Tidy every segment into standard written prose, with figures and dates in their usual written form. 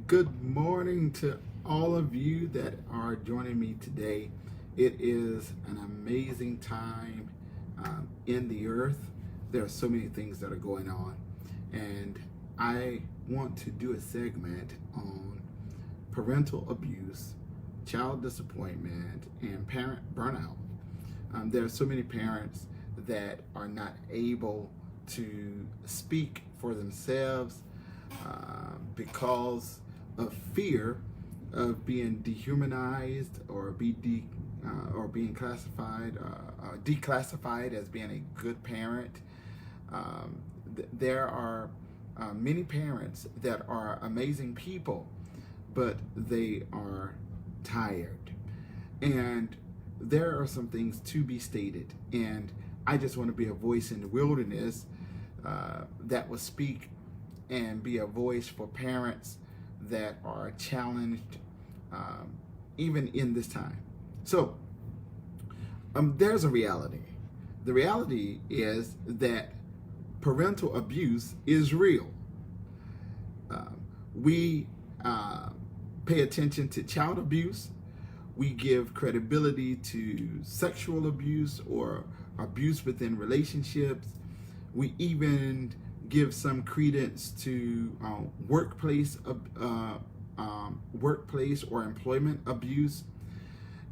Good morning to all of you that are joining me today. It is an amazing time in the earth. There are so many things that are going on, and I want to do a segment on parental abuse, child disappointment, and parent burnout. There are so many parents that are not able to speak for themselves because of fear of being dehumanized or being declassified as being a good parent. There are many parents that are amazing people, but they are tired, and there are some things to be stated. And I just want to be a voice in the wilderness that will speak and be a voice for parents that are challenged even in this time. So there's a reality. The reality is that parental abuse is real. We pay attention to child abuse. We give credibility to sexual abuse or abuse within relationships. We even give some credence to workplace or employment abuse.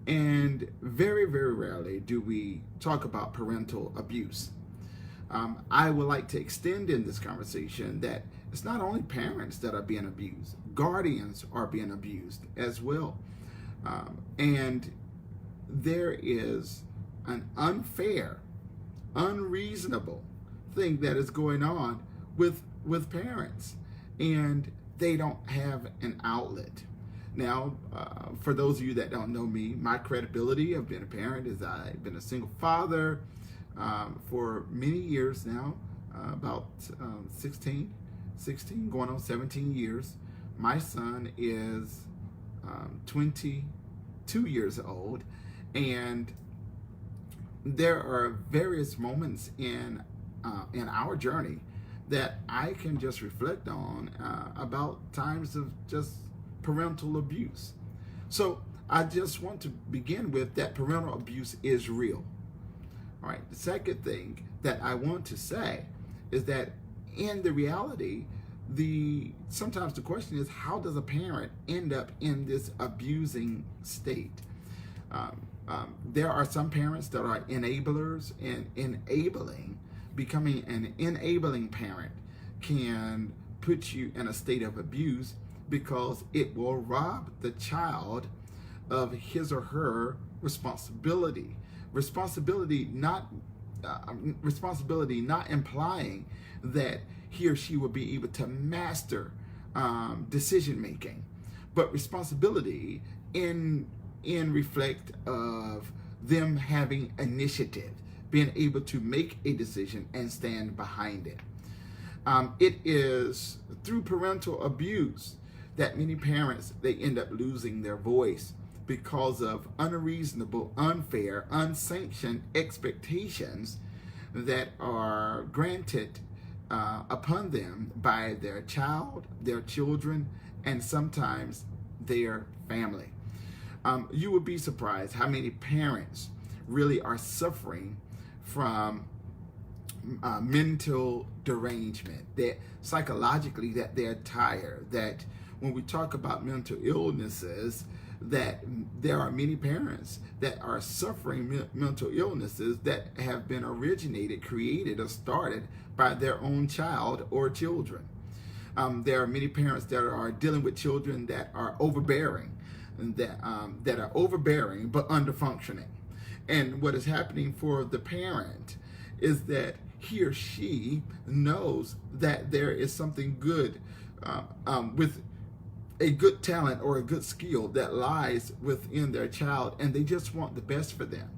And very, very rarely do we talk about parental abuse. I would like to extend in this conversation that it's not only parents that are being abused, guardians are being abused as well. And there is an unfair, unreasonable thing that is going on with parents, and they don't have an outlet. Now, for those of you that don't know me, my credibility of being a parent is I've been a single father for many years now, about 16 going on 17 years. My son is 22 years old, and there are various moments in our journey that I can just reflect on about times of just parental abuse. So I just want to begin with that parental abuse is real. All right. The second thing that I want to say is that in the reality, sometimes the question is, how does a parent end up in this abusing state? There are some parents that are enablers, and becoming an enabling parent can put you in a state of abuse because it will rob the child of his or her responsibility. Responsibility not implying that he or she will be able to master decision making, but responsibility in reflect of them having initiative, being able to make a decision and stand behind it. It is through parental abuse that many parents, they end up losing their voice because of unreasonable, unfair, unsanctioned expectations that are granted upon them by their child, their children, and sometimes their family. You would be surprised how many parents really are suffering from mental derangement, that psychologically that they're tired, that when we talk about mental illnesses, that there are many parents that are suffering mental illnesses that have been created, or started by their own child or children. There are many parents that are dealing with children that are overbearing, that are overbearing but underfunctioning. And what is happening for the parent is that he or she knows that there is something good with a good talent or a good skill that lies within their child, and they just want the best for them.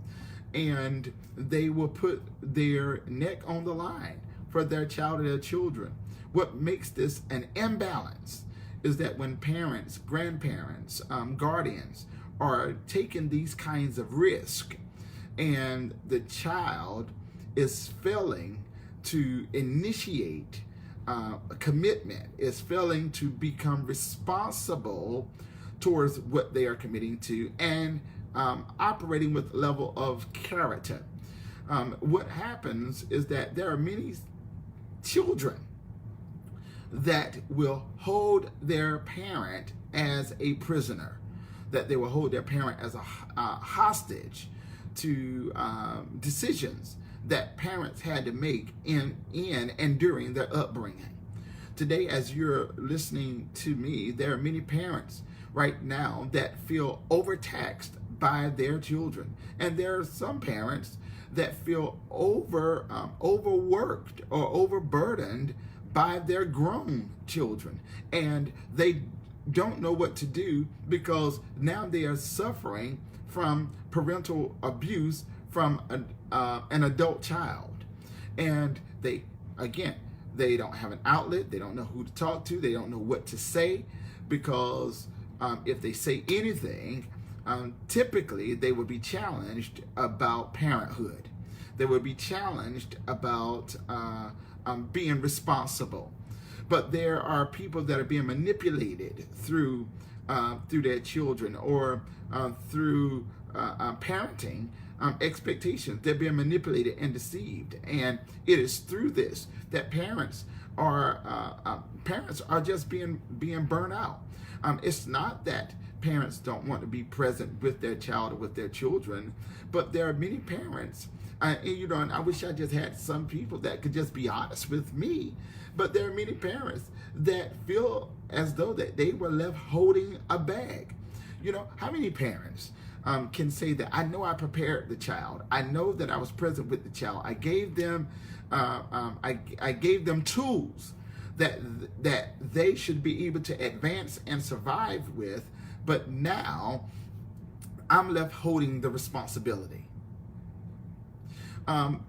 And they will put their neck on the line for their child or their children. What makes this an imbalance is that when parents, grandparents, guardians are taking these kinds of risks, and the child is failing to initiate commitment, is failing to become responsible towards what they are committing to, and operating with a level of character. What happens is that there are many children that will hold their parent as a prisoner, that they will hold their parent as a hostage to decisions that parents had to make in and during their upbringing. Today, as you're listening to me, there are many parents right now that feel overtaxed by their children, and there are some parents that feel overworked or overburdened by their grown children, and they don't know what to do because now they are suffering from parental abuse from an adult child. And they don't have an outlet, they don't know who to talk to, they don't know what to say, because if they say anything, typically they would be challenged about parenthood. They would be challenged about being responsible. But there are people that are being manipulated through their children, or through parenting expectations. They're being manipulated and deceived, and it is through this that parents are just being burnt out. It's not that parents don't want to be present with their child or with their children, but there are many parents, and I wish I just had some people that could just be honest with me, but there are many parents that feel as though that they were left holding a bag. How many parents can say that I know I prepared the child, I know that I was present with the child, I gave them I gave them tools that they should be able to advance and survive with, but now I'm left holding the responsibility.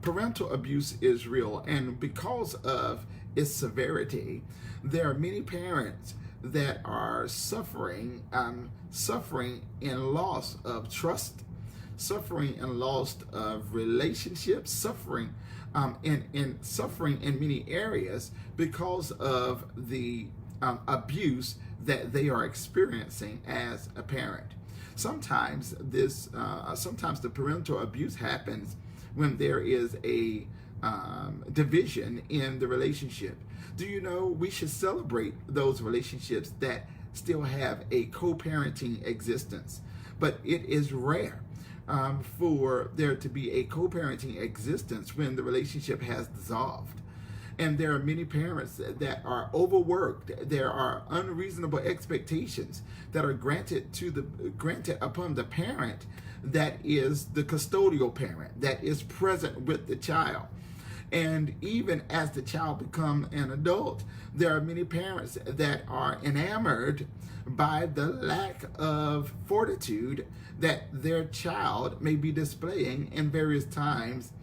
Parental abuse is real, and because of its severity, there are many parents that are suffering in loss of trust, suffering in loss of relationships, suffering in many areas because of the abuse that they are experiencing as a parent. Sometimes the parental abuse happens when there is a division in the relationship. Do you know we should celebrate those relationships that still have a co-parenting existence? But it is rare for there to be a co-parenting existence when the relationship has dissolved. And there are many parents that are overworked. There are unreasonable expectations that are granted upon the parent that is the custodial parent, that is present with the child. And even as the child becomes an adult, there are many parents that are enamored by the lack of fortitude that their child may be displaying in various times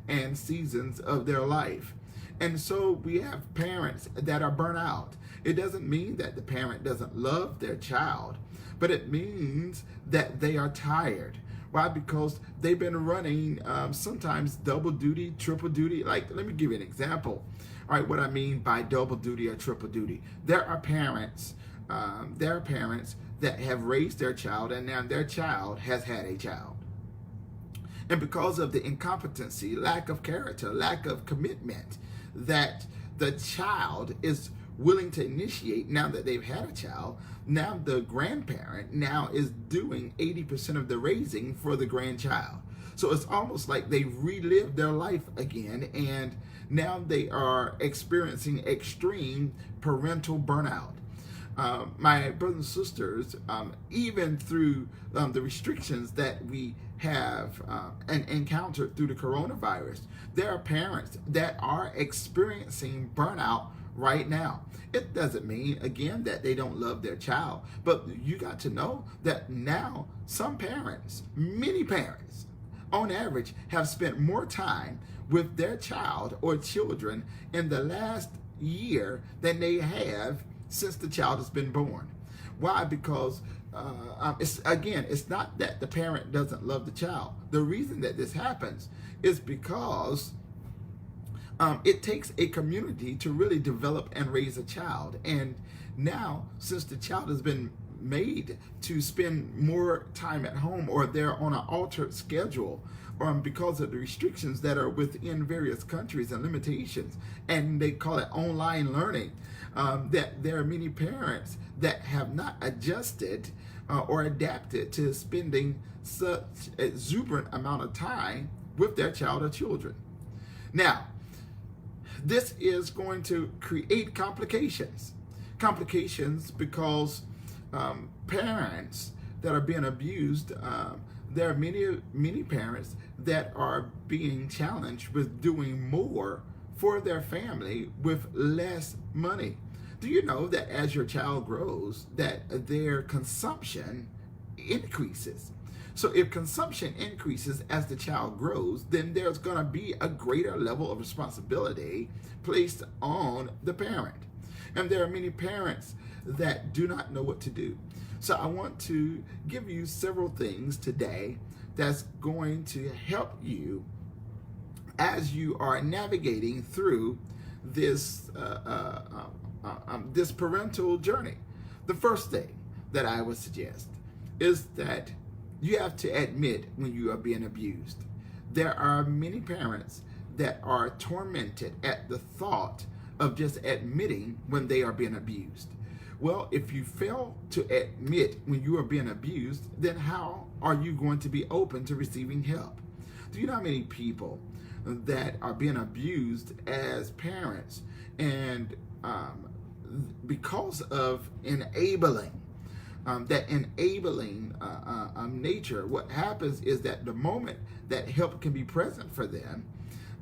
and seasons of their life. And so we have parents that are burnt out. It doesn't mean that the parent doesn't love their child, but it means that they are tired. Why? Because they've been running sometimes double duty, triple duty. Like, let me give you an example. All right, what I mean by double duty or triple duty. There are parents that have raised their child, and now their child has had a child. And because of the incompetency, lack of character, lack of commitment that the child is willing to initiate now that they've had a child, now the grandparent now is doing 80% of the raising for the grandchild. So it's almost like they've relived their life again, and now they are experiencing extreme parental burnout. My brothers and sisters, even through the restrictions that we have encountered through the coronavirus, there are parents that are experiencing burnout right now. It doesn't mean, again, that they don't love their child, but you got to know that now some parents, many parents, on average, have spent more time with their child or children in the last year than they have since the child has been born. Why? Because it's not that the parent doesn't love the child. The reason that this happens is because It takes a community to really develop and raise a child. And now, since the child has been made to spend more time at home, or they're on an altered schedule, because of the restrictions that are within various countries and limitations, and they call it online learning, that there are many parents that have not adjusted or adapted to spending such exuberant amount of time with their child or children. Now, this is going to create complications. Complications because parents that are being abused, there are many parents that are being challenged with doing more for their family with less money. Do you know that as your child grows, that their consumption increases? So if consumption increases as the child grows, then there's going to be a greater level of responsibility placed on the parent. And there are many parents that do not know what to do. So I want to give you several things today that's going to help you as you are navigating through this this parental journey. The first thing that I would suggest is that you have to admit when you are being abused. There are many parents that are tormented at the thought of just admitting when they are being abused. Well, if you fail to admit when you are being abused, then how are you going to be open to receiving help? Do you know how many people that are being abused as parents, and because of enabling, that enabling nature, what happens is that the moment that help can be present for them,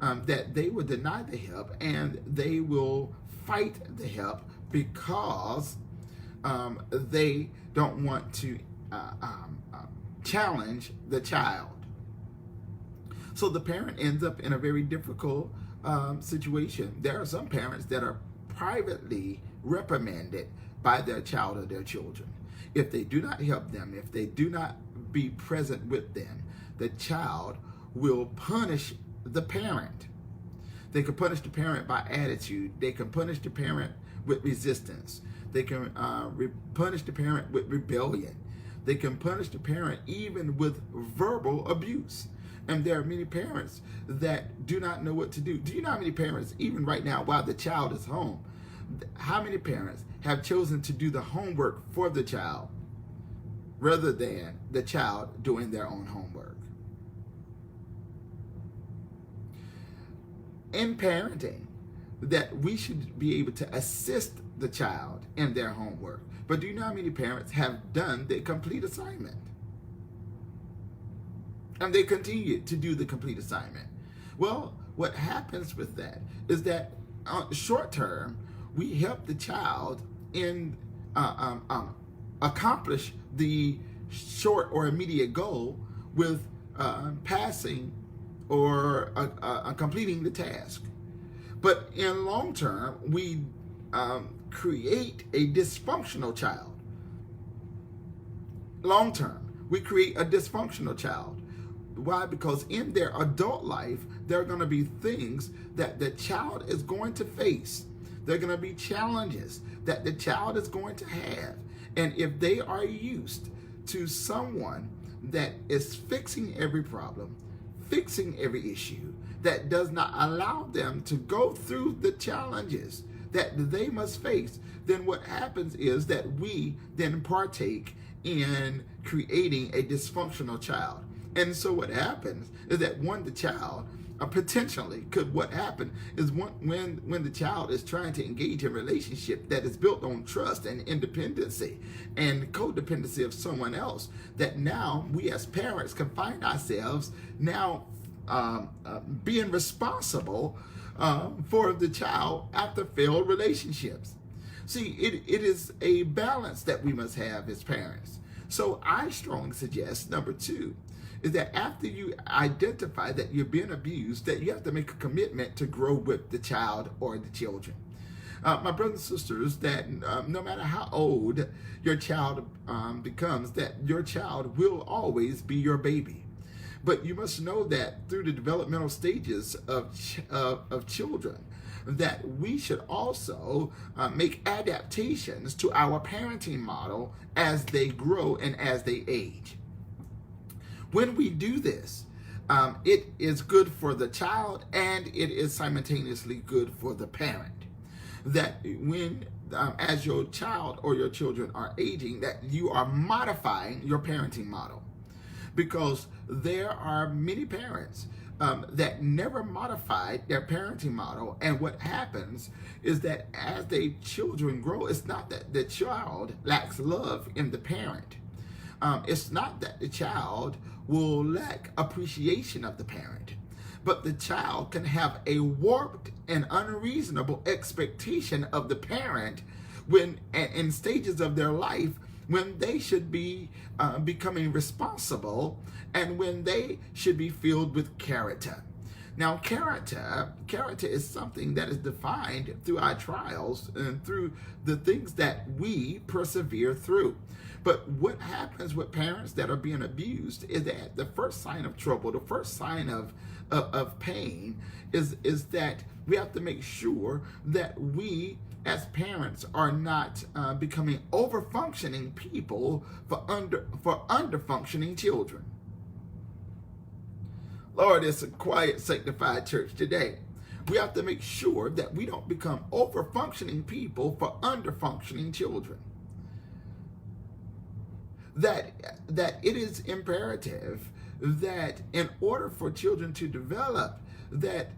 that they will deny the help and they will fight the help because they don't want to challenge the child. So the parent ends up in a very difficult situation. There are some parents that are privately reprimanded by their child or their children. If they do not help them, if they do not be present with them, the child will punish the parent. They can punish the parent by attitude. They can punish the parent with resistance. They can punish the parent with rebellion. They can punish the parent even with verbal abuse. And there are many parents that do not know what to do. Do you know how many parents, even right now, while the child is home, how many parents have chosen to do the homework for the child rather than the child doing their own homework? In parenting, that we should be able to assist the child in their homework. But do you know how many parents have done the complete assignment? And they continue to do the complete assignment. Well, what happens with that is that short term, we help the child in accomplish the short or immediate goal with passing or completing the task. But in long term, we create a dysfunctional child. Long term, we create a dysfunctional child. Why? Because in their adult life, there are going to be things that the child is going to face. There are going to be challenges that the child is going to have. And if they are used to someone that is fixing every problem, fixing every issue, that does not allow them to go through the challenges that they must face, then what happens is that we then partake in creating a dysfunctional child. And so what happens is that the child potentially could, what happen is when the child is trying to engage in a relationship that is built on trust and independency and codependency of someone else, that now we as parents can find ourselves now being responsible for the child after failed relationships. See, it is a balance that we must have as parents. So I strongly suggest, number 2, is that after you identify that you're being abused, that you have to make a commitment to grow with the child or the children. My brothers and sisters, that no matter how old your child becomes, that your child will always be your baby. But you must know that through the developmental stages of children, that we should also make adaptations to our parenting model as they grow and as they age. When we do this, it is good for the child and it is simultaneously good for the parent. That when, as your child or your children are aging, that you are modifying your parenting model. Because there are many parents that never modified their parenting model. And what happens is that as the children grow, it's not that the child lacks love in the parent. It's not that the child will lack appreciation of the parent, but the child can have a warped and unreasonable expectation of the parent when in stages of their life when they should be becoming responsible and when they should be filled with character. Now, character is something that is defined through our trials and through the things that we persevere through. But what happens with parents that are being abused is that the first sign of trouble, the first sign of pain is that we have to make sure that we as parents are not becoming over-functioning people for under-functioning children. Lord, it's a quiet, sanctified church today. We have to make sure that we don't become over-functioning people for under-functioning children. That it is imperative that in order for children to develop, that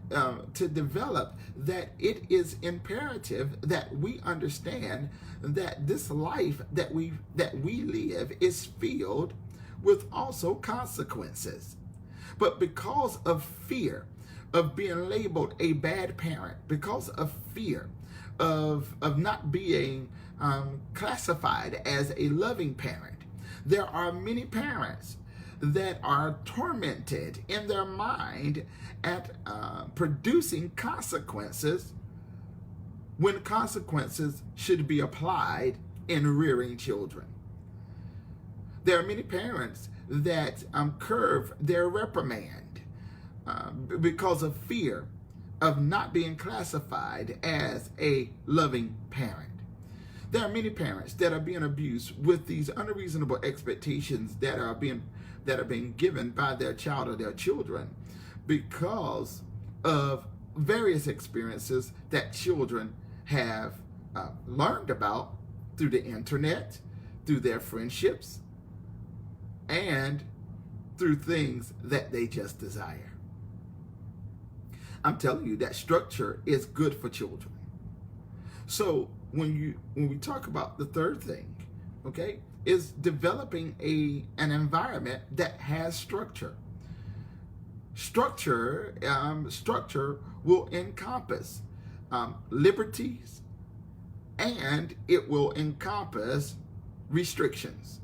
it is imperative that we understand that this life that we live is filled with also consequences. But because of fear of being labeled a bad parent, because of fear of not being classified as a loving parent, there are many parents that are tormented in their mind at producing consequences when consequences should be applied in rearing children. There are many parents that curve their reprimand because of fear of not being classified as a loving parent. There are many parents that are being abused with these unreasonable expectations that are being given by their child or their children because of various experiences that children have learned about through the internet, through their friendships, and through things that they just desire. I'm telling you that structure is good for children. So when we talk about the third thing, okay, is developing an environment that has structure. Structure will encompass liberties, and it will encompass restrictions.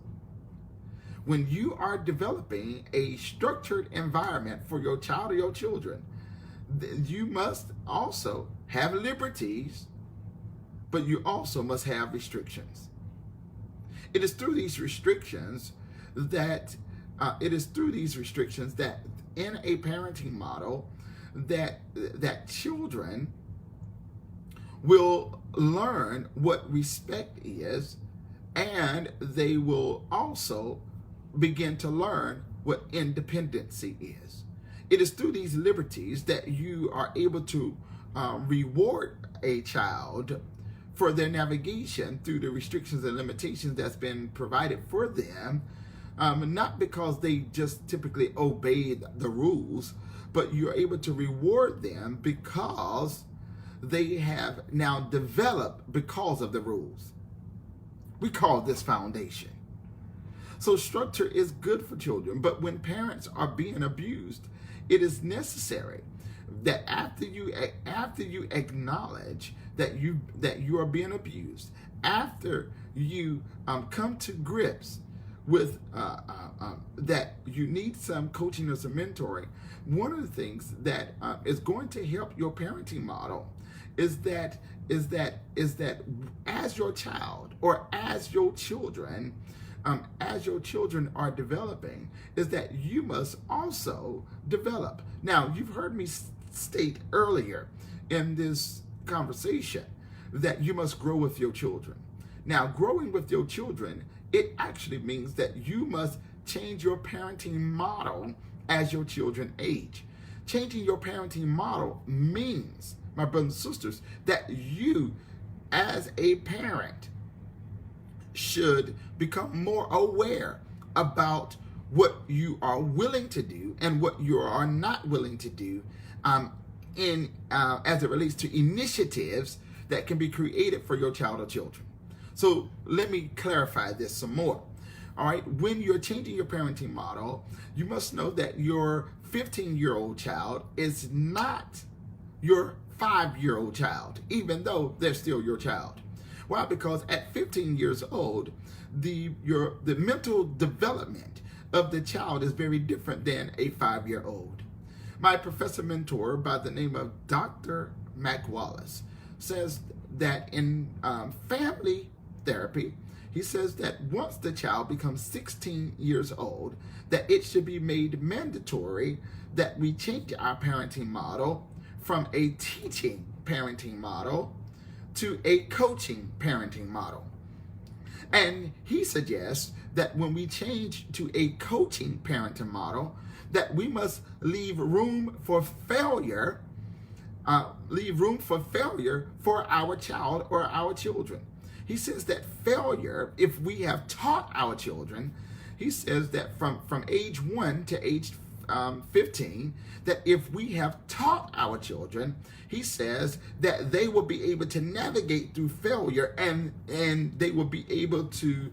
When you are developing a structured environment for your child or your children, you must also have liberties, but you also must have restrictions. It is through these restrictions that in a parenting model that children will learn what respect is, and they will also begin to learn what independency is. It is through these liberties that you are able to reward a child for their navigation through the restrictions and limitations that's been provided for them, not because they just typically obeyed the rules, but you're able to reward them because they have now developed because of the rules. We call this foundation. So structure is good for children, but when parents are being abused, it is necessary that after you acknowledge that you are being abused, after you come to grips with that you need some coaching or some mentoring, one of the things that is going to help your parenting model is that as your child or as your children as your children are developing is that you must also develop. Now, you've heard me state earlier in this conversation that you must grow with your children. Now, growing with your children, it actually means that you must change your parenting model as your children age. Changing your parenting model means, my brothers and sisters, that you as a parent should become more aware about what you are willing to do and what you are not willing to do as it relates to initiatives that can be created for your child or children. So let me clarify this some more. All right, when you're changing your parenting model, you must know that your 15-year-old child is not your 5-year-old child, even though they're still your child. Why? Because at 15 years old, the mental development of the child is very different than a 5-year-old. My professor mentor by the name of Dr. Mac Wallace says that in family therapy, he says that once the child becomes 16 years old, that it should be made mandatory that we change our parenting model from a teaching parenting model to a coaching parenting model. And he suggests that when we change to a coaching parenting model, that we must leave room for failure for our child or our children. He says that failure, if we have taught our children, he says that from age 1 to age 15, that if we have taught our children, he says that they will be able to navigate through failure and they will be able to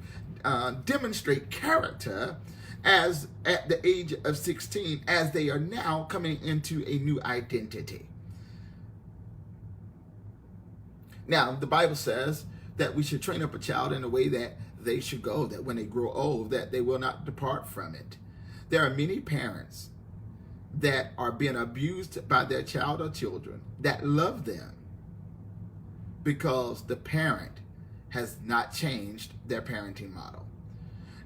demonstrate character as at the age of 16, as they are now coming into a new identity. Now, the Bible says that we should train up a child in a way that they should go, that when they grow old, that they will not depart from it. There are many parents that are being abused by their child or children that love them because the parent has not changed their parenting model.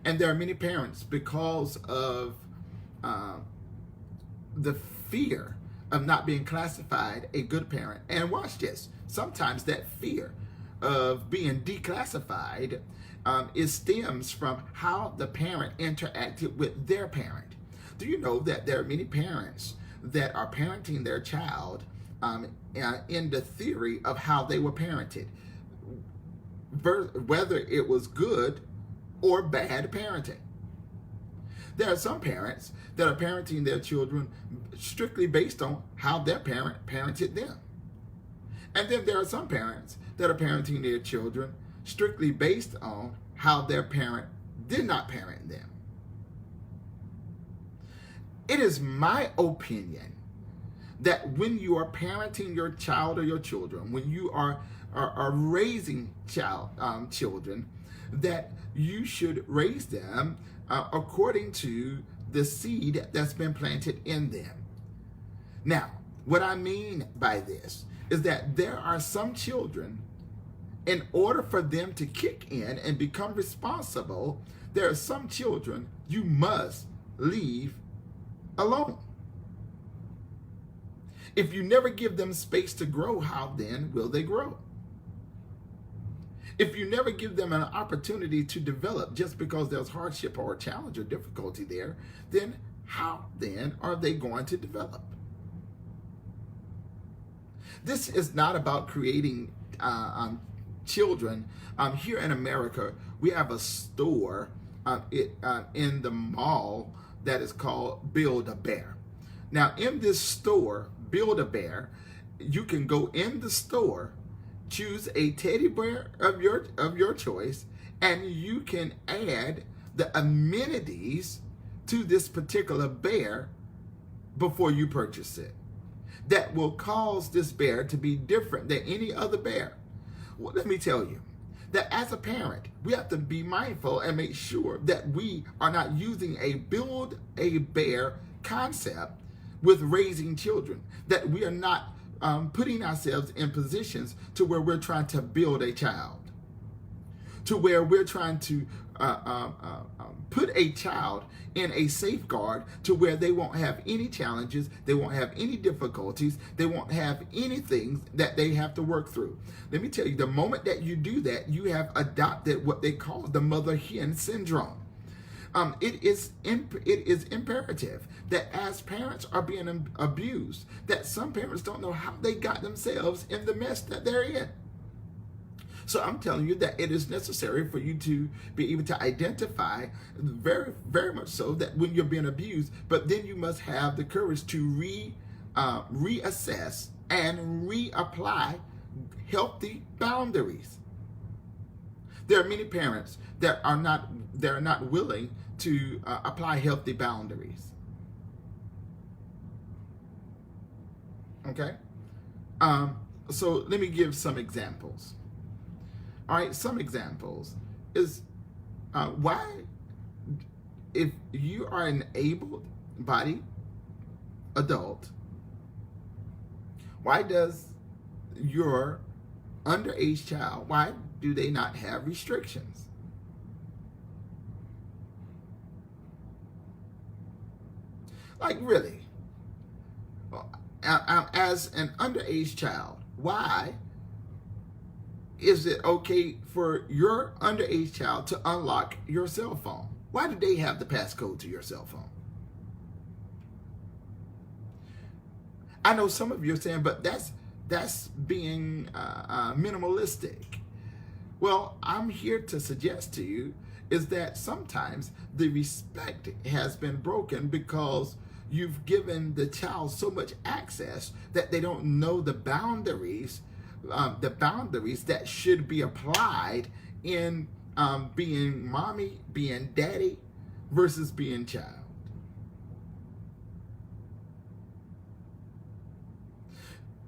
And there are many parents, because of the fear of not being classified a good parent, and watch this, sometimes that fear of being declassified stems from how the parent interacted with their parent. Do you know that there are many parents that are parenting their child in the theory of how they were parented, whether it was good or bad parenting? There are some parents that are parenting their children strictly based on how their parent parented them. And then there are some parents that are parenting their children strictly based on how their parent did not parent them. It is my opinion that when you are parenting your child or your children, when you are raising children, that you should raise them according to the seed that's been planted in them. Now, what I mean by this is that there are some children, in order for them to kick in and become responsible, there are some children you must leave alone. If you never give them space to grow, how then will they grow? If you never give them an opportunity to develop just because there's hardship or a challenge or difficulty there, then how then are they going to develop? This is not about creating children. Here in America, we have a store in the mall that is called Build-A-Bear. Now, in this store, Build-A-Bear, you can go in the store, choose a teddy bear of your choice, and you can add the amenities to this particular bear before you purchase it. That will cause this bear to be different than any other bear. Well, let me tell you that as a parent, we have to be mindful and make sure that we are not using a Build-A-Bear concept with raising children, that we are not putting ourselves in positions to where we're trying to build a child. to where we're trying to put a child in a safeguard to where they won't have any challenges, they won't have any difficulties, they won't have anything that they have to work through. Let me tell you, the moment that you do that, you have adopted what they call the mother hen syndrome. It is imperative that as parents are being abused, that some parents don't know how they got themselves in the mess that they're in. So I'm telling you that it is necessary for you to be able to identify very, very much so that when you're being abused, but then you must have the courage to reassess and reapply healthy boundaries. There are many parents that are not willing to apply healthy boundaries. Okay? So let me give some examples. All right, some examples is why, if you are an able-bodied adult, why does your underage child, why do they not have restrictions? Like, really? As an underage child, why is it okay for your underage child to unlock your cell phone? Why do they have the passcode to your cell phone? I know some of you are saying, but that's being minimalistic. Well, I'm here to suggest to you is that sometimes the respect has been broken because you've given the child so much access that they don't know the boundaries that should be applied in being mommy, being daddy, versus being child.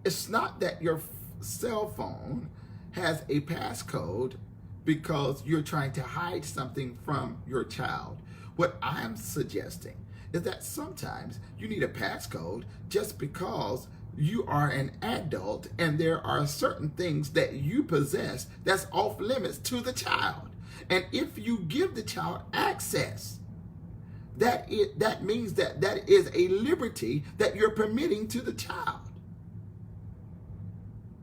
It's not that your cell phone has a passcode because you're trying to hide something from your child. What I'm suggesting is that sometimes you need a passcode just because you are an adult and there are certain things that you possess that's off limits to the child. And if you give the child access, that means that is a liberty that you're permitting to the child.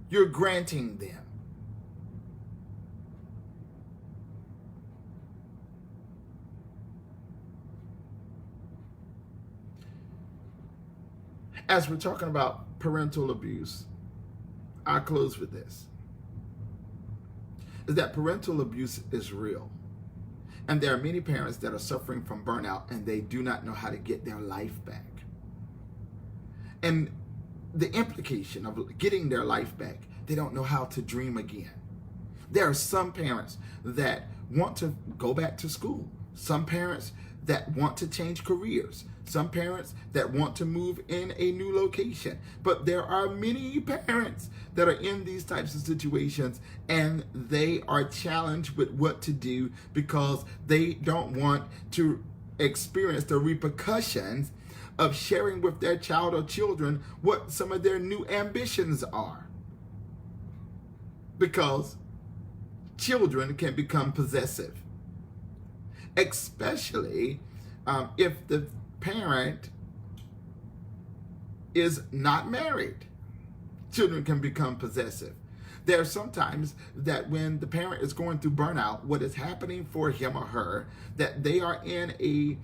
You're granting them. As we're talking about parental abuse, I'll close with this. Is that parental abuse is real. And there are many parents that are suffering from burnout and they do not know how to get their life back. And the implication of getting their life back, they don't know how to dream again. There are some parents that want to go back to school. Some parents that want to change careers. Some parents that want to move in a new location. But there are many parents that are in these types of situations and they are challenged with what to do because they don't want to experience the repercussions of sharing with their child or children what some of their new ambitions are. Because children can become possessive. Especially if the parent is not married. Children can become possessive. There are sometimes that when the parent is going through burnout, what is happening for him or her, that they are in a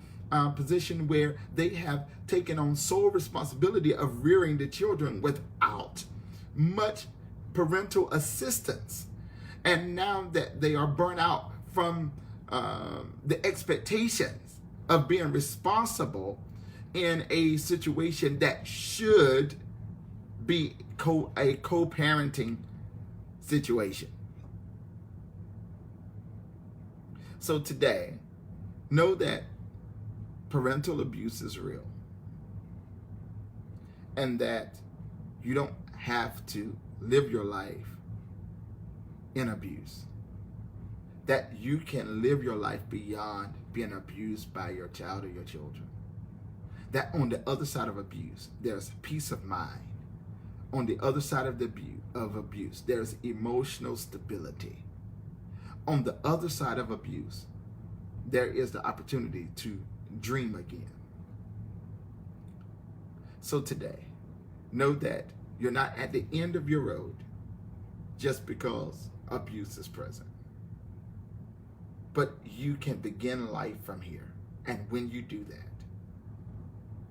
position where they have taken on sole responsibility of rearing the children without much parental assistance. And now that they are burnt out from the expectations of being responsible in a situation that should be a co-parenting situation. So today, know that parental abuse is real and that you don't have to live your life in abuse. That you can live your life beyond being abused by your child or your children. That on the other side of abuse, there's peace of mind. On the other side of abuse, there's emotional stability. On the other side of abuse, there is the opportunity to dream again. So today, know that you're not at the end of your road just because abuse is present. But you can begin life from here. And when you do that,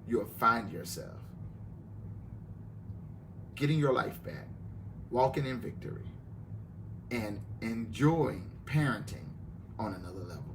you'll find yourself getting your life back, walking in victory, and enjoying parenting on another level.